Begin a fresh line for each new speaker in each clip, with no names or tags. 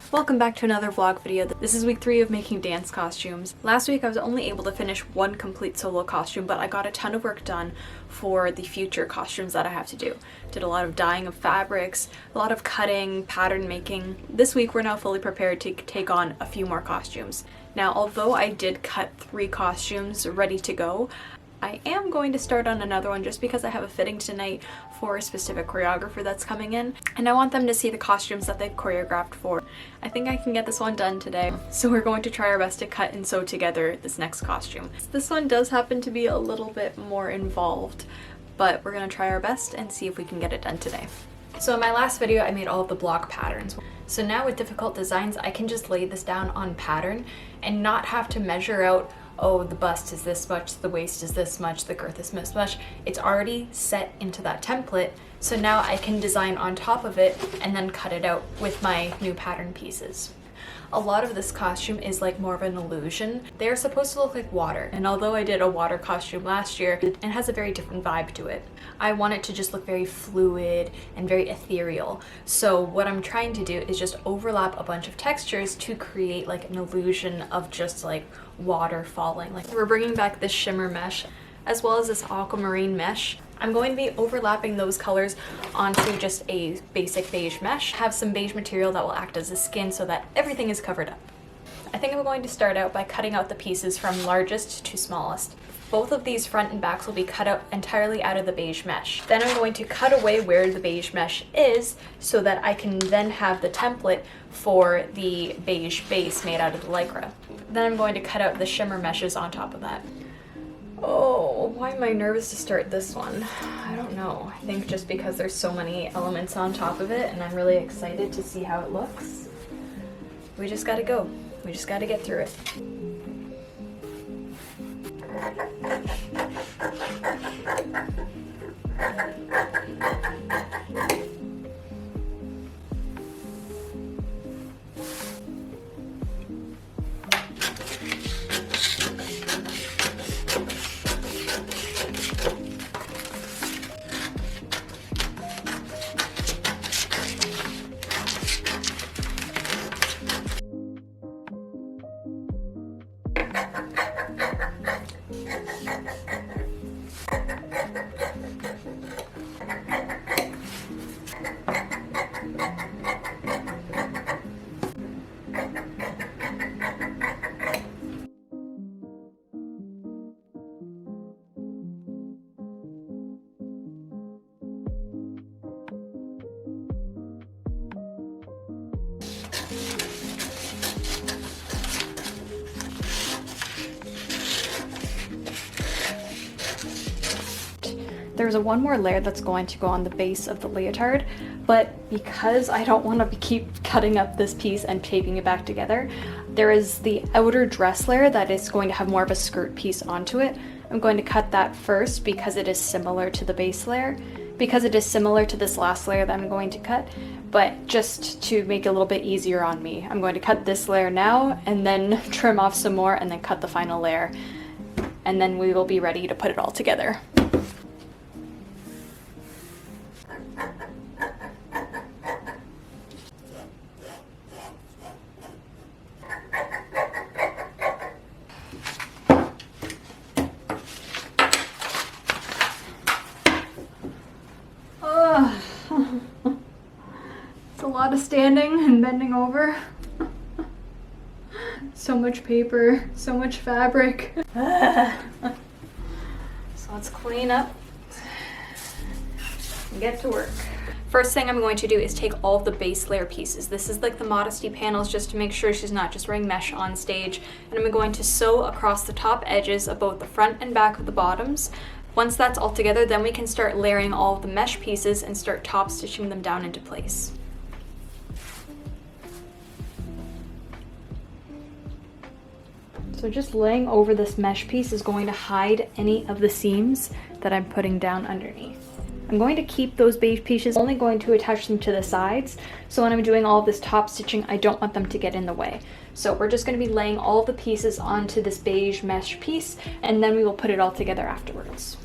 Welcome back to another vlog video. This is week 3 of making dance costumes. Last week I was only able to finish one complete solo costume, but I got a ton of work done for the future costumes that I have to do. Did a lot of dyeing of fabrics, a lot of cutting, pattern making. This week we're now fully prepared to take on a few more costumes. Now, although I did cut 3 costumes ready to go, I am going to start on another one just because I have a fitting tonight for a specific choreographer that's coming in, and I want them to see the costumes that they've choreographed for. I think I can get this one done today, so we're going to try our best to cut and sew together this next costume. This one does happen to be a little bit more involved, but we're going to try our best and see if we can get it done today. So in my last video I made all of the block patterns. So now with difficult designs I can just lay this down on pattern and not have to measure out, oh, the bust is this much, the waist is this much, the girth is this much. It's already set into that template, so now I can design on top of it and then cut it out with my new pattern pieces. A lot of this costume is like more of an illusion. They're supposed to look like water, and although I did a water costume last year, it has a very different vibe to it. I want it to just look very fluid and very ethereal. So what I'm trying to do is just overlap a bunch of textures to create like an illusion of just like water falling. Like we're bringing back this shimmer mesh as well as this aquamarine mesh. I'm going to be overlapping those colors onto just a basic beige mesh. Have some beige material that will act as a skin so that everything is covered up. I think I'm going to start out by cutting out the pieces from largest to smallest. Both of these front and backs will be cut out entirely out of the beige mesh. Then I'm going to cut away where the beige mesh is so that I can then have the template for the beige base made out of the lycra. Then I'm going to cut out the shimmer meshes on top of that. Oh, why am I nervous to start this one? I don't know. I think just because there's so many elements on top of it and I'm really excited to see how it looks. We just gotta go. We just gotta get through it. There's one more layer that's going to go on the base of the leotard, but because I don't want to keep cutting up this piece and taping it back together, there is the outer dress layer that is going to have more of a skirt piece onto it. I'm going to cut that first because it is similar to the base layer, because it is similar to this last layer that I'm going to cut, but just to make it a little bit easier on me, I'm going to cut this layer now and then trim off some more and then cut the final layer, and then we will be ready to put it all together. It's a lot of standing and bending over. So much paper, so much fabric. So let's clean up and get to work. First thing I'm going to do is take all of the base layer pieces. This is like the modesty panels, just to make sure she's not just wearing mesh on stage. And I'm going to sew across the top edges of both the front and back of the bottoms. Once that's all together, then we can start layering all of the mesh pieces and start top stitching them down into place. So just laying over this mesh piece is going to hide any of the seams that I'm putting down underneath. I'm going to keep those beige pieces, only going to attach them to the sides, so when I'm doing all of this top stitching, I don't want them to get in the way. So we're just going to be laying all the pieces onto this beige mesh piece, and then we will put it all together afterwards.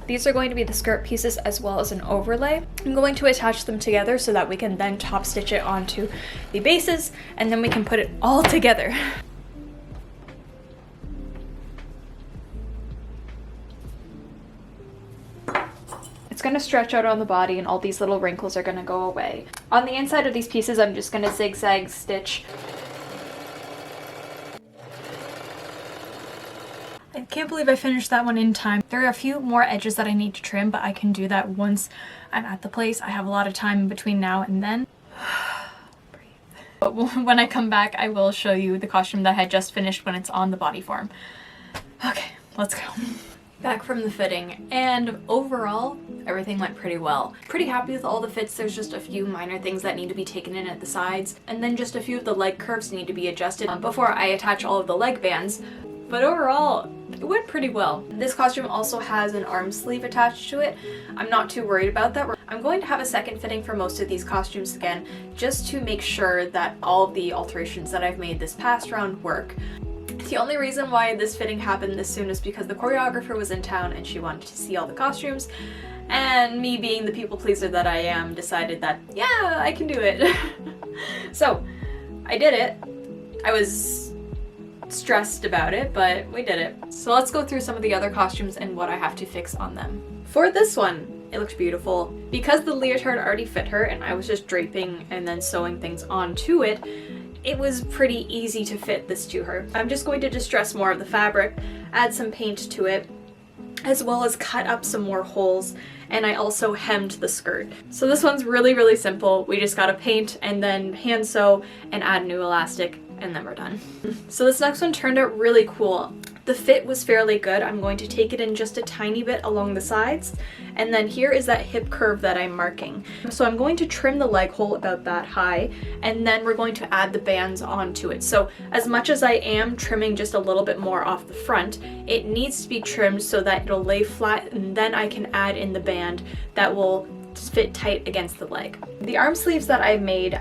These are going to be the skirt pieces as well as an overlay. I'm going to attach them together so that we can then top stitch it onto the bases, and then we can put it all together. It's going to stretch out on the body and all these little wrinkles are going to go away. On the inside of these pieces, I'm just going to zigzag stitch. I can't believe I finished that one in time. There are a few more edges that I need to trim, but I can do that once I'm at the place. I have a lot of time in between now and then. But when I come back, I will show you the costume that I had just finished when it's on the body form. Okay, let's go. Back from the fitting, and overall, everything went pretty well. Pretty happy with all the fits. There's just a few minor things that need to be taken in at the sides, and then just a few of the leg curves need to be adjusted before I attach all of the leg bands. But overall, it went pretty well. This costume also has an arm sleeve attached to it. I'm not too worried about that. I'm going to have a second fitting for most of these costumes again, just to make sure that all of the alterations that I've made this past round work. The only reason why this fitting happened this soon is because the choreographer was in town and she wanted to see all the costumes, and me being the people pleaser that I am decided that, yeah, I can do it. So I did it. I was stressed about it, but we did it. So let's go through some of the other costumes and what I have to fix on them. For this one, it looked beautiful. Because the leotard already fit her and I was just draping and then sewing things onto it, it was pretty easy to fit this to her. I'm just going to distress more of the fabric, add some paint to it, as well as cut up some more holes, and I also hemmed the skirt. So this one's really, really simple. We just gotta paint and then hand sew and add new elastic, and then we're done. So this next one turned out really cool. The fit was fairly good. I'm going to take it in just a tiny bit along the sides, and then here is that hip curve that I'm marking. So I'm going to trim the leg hole about that high, and then we're going to add the bands onto it. So as much as I am trimming just a little bit more off the front, it needs to be trimmed so that it'll lay flat, and then I can add in the band that will fit tight against the leg. The arm sleeves that I made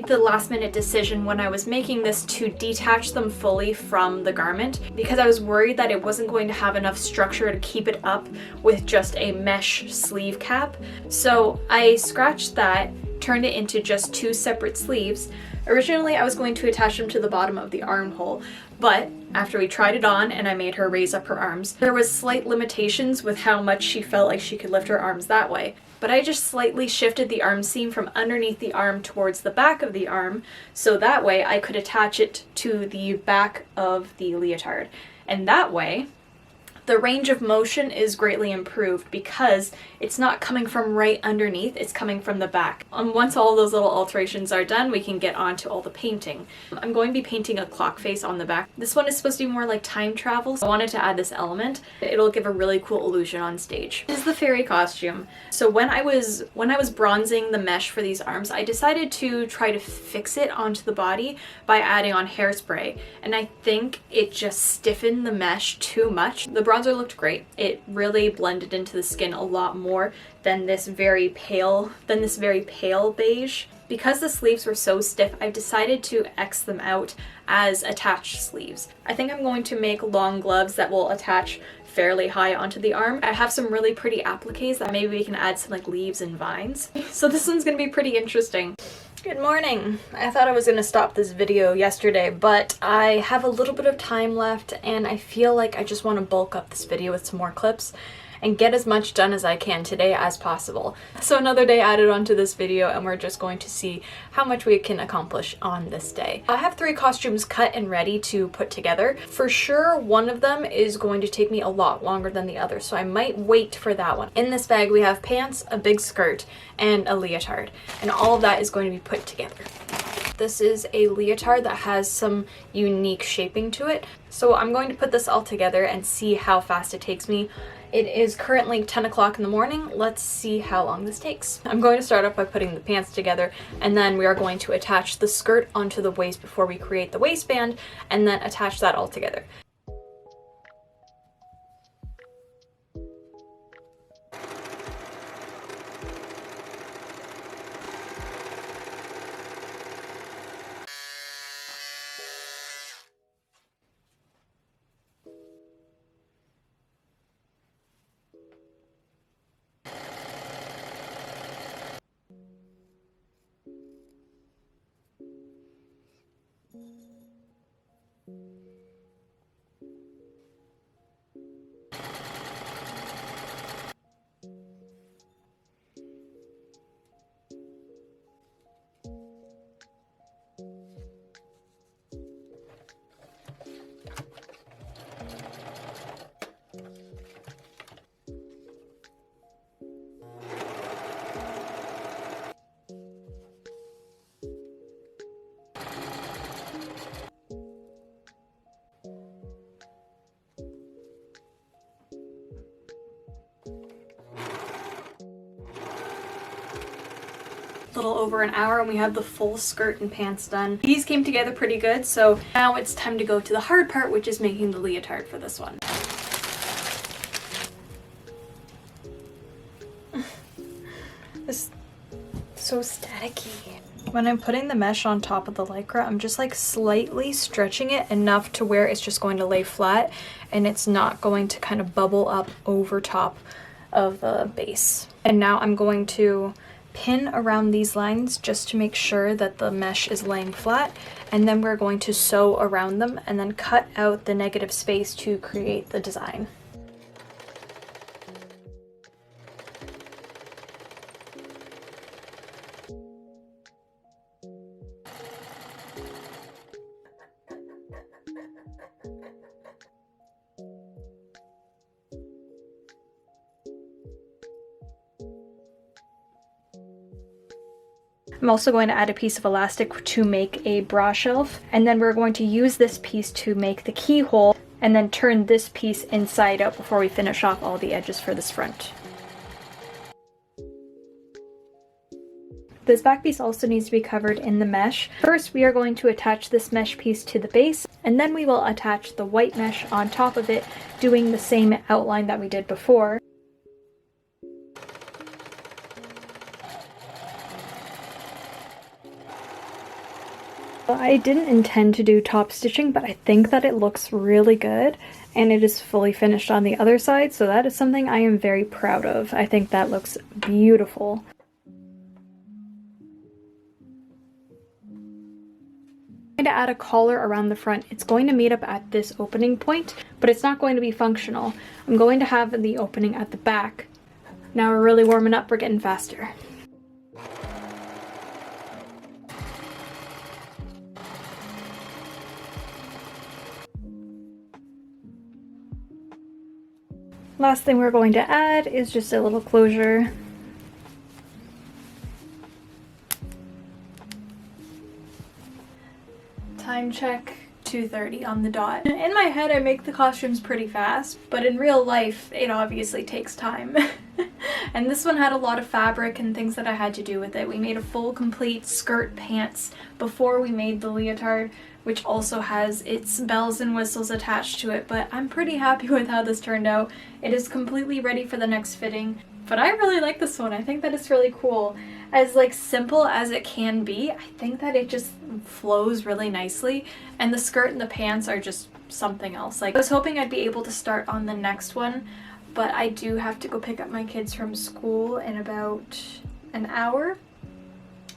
the last minute decision when I was making this to detach them fully from the garment because I was worried that it wasn't going to have enough structure to keep it up with just a mesh sleeve cap. So I scratched that, turned it into just two separate sleeves. Originally I was going to attach them to the bottom of the armhole, but after we tried it on and I made her raise up her arms, there was slight limitations with how much she felt like she could lift her arms that way. But I just slightly shifted the arm seam from underneath the arm towards the back of the arm, so that way I could attach it to the back of the leotard. And that way, the range of motion is greatly improved because it's not coming from right underneath, it's coming from the back. Once all those little alterations are done, we can get on to all the painting. I'm going to be painting a clock face on the back. This one is supposed to be more like time travel, so I wanted to add this element. It'll give a really cool illusion on stage. This is the fairy costume. So when I was bronzing the mesh for these arms, I decided to try to fix it onto the body by adding on hairspray, and I think it just stiffened the mesh too much. The bronzer looked great. It really blended into the skin a lot more than this very pale beige. Because the sleeves were so stiff, I've decided to X them out as attached sleeves. I think I'm going to make long gloves that will attach fairly high onto the arm. I have some really pretty appliques that maybe we can add some like leaves and vines. So this one's gonna be pretty interesting. Good morning. I thought I was gonna stop this video yesterday, but I have a little bit of time left and I feel like I just want to bulk up this video with some more clips and get as much done as I can today as possible. So another day added onto this video, and we're just going to see how much we can accomplish on this day. I have 3 costumes cut and ready to put together. For sure, one of them is going to take me a lot longer than the other, so I might wait for that one. In this bag, we have pants, a big skirt, and a leotard, and all of that is going to be put together. This is a leotard that has some unique shaping to it, so I'm going to put this all together and see how fast it takes me. It is currently 10 o'clock in the morning. Let's see how long this takes. I'm going to start off by putting the pants together, and then we are going to attach the skirt onto the waist before we create the waistband, and then attach that all together. a little over an hour and we have the full skirt and pants done. These came together pretty good, so now it's time to go to the hard part, which is making the leotard for this one. This is so staticky. When I'm putting the mesh on top of the Lycra, I'm just like slightly stretching it enough to where it's just going to lay flat and it's not going to kind of bubble up over top of the base. And now I'm going to pin around these lines just to make sure that the mesh is laying flat, and then we're going to sew around them and then cut out the negative space to create the design. I'm also going to add a piece of elastic to make a bra shelf, and then we're going to use this piece to make the keyhole and then turn this piece inside out before we finish off all the edges for this front. This back piece also needs to be covered in the mesh. First, we are going to attach this mesh piece to the base, and then we will attach the white mesh on top of it, doing the same outline that we did before. I didn't intend to do top stitching, but I think that it looks really good and it is fully finished on the other side, so that is something I am very proud of. I think that looks beautiful. I'm going to add a collar around the front. It's going to meet up at this opening point, but it's not going to be functional. I'm going to have the opening at the back. Now we're really warming up, we're getting faster. Last thing we're going to add is just a little closure. Time check, 2:30 on the dot. In my head I make the costumes pretty fast, but in real life it obviously takes time. And this one had a lot of fabric and things that I had to do with it. We made a full complete skirt pants before we made the leotard, which also has its bells and whistles attached to it, but I'm pretty happy with how this turned out. It is completely ready for the next fitting, but I really like this one. I think that it's really cool. As like simple as it can be, I think that it just flows really nicely, and the skirt and the pants are just something else. Like, I was hoping I'd be able to start on the next one, but I do have to go pick up my kids from school in about an hour.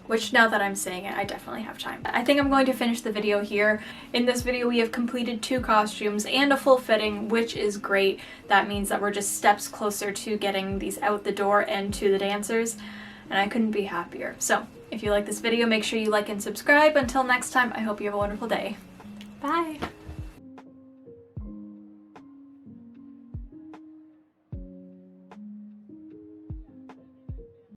Which, now that I'm saying it, I definitely have time. I think I'm going to finish the video here. In this video, we have completed 2 costumes and a full fitting, which is great. That means that we're just steps closer to getting these out the door and to the dancers, and I couldn't be happier. So, if you like this video, make sure you like and subscribe. Until next time, I hope you have a wonderful day. Bye!